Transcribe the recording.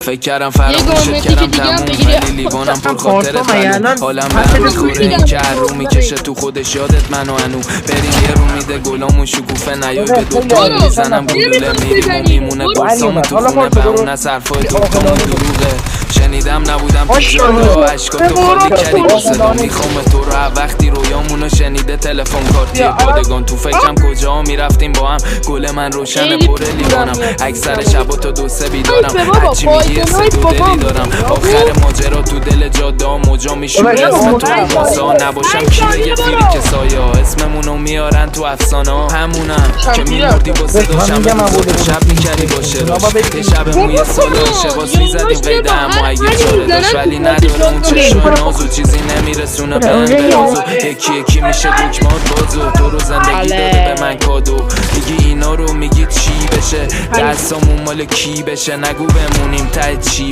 فکر کردم فراموشت کردم تموم ولی لیوانم پر خاطرت معلوم حالم به میخوره این که هر رو میکشه تو خودش یادت منو انو بریم یه رو میده گلامون شکوفه نیای به دوتار میزنم گلوله میریم و میمونه قرصامون تو خونه به اون از حرفای دوتامون دروغه شنیدم نبودم تو جاده عشقاتو خالی کردی با صدا میخوام تو رو وقتی رویامونو شنیده تلفن کارتی پادگان تو فکرم کجا میرفتیم با هم گل من روشن پره لیوانم اکثر شبا تا دو سه بیدارم هرچی میگی سه دو دلی دارم آخر ماجرا تو دل جاده ها موجا میشونه اسم تو ماسا نباشم کی بگه فیری که سایه اسممونو میارن تو افسانه ها همونم که میمردی با صداشم به شب میکردی با شراش یه شب موی سالا شباس میزدیم قیده اما اگه چاره داشت ولی نداره اون چشم نازو چیزی نمیرسونه به اندرازو یکی میشه دکمات بازو تو رو زندگی داده به من کادو میگی اینا رو میگی چی بشه دستامون مال کی بشه نگو بمونیم ته چی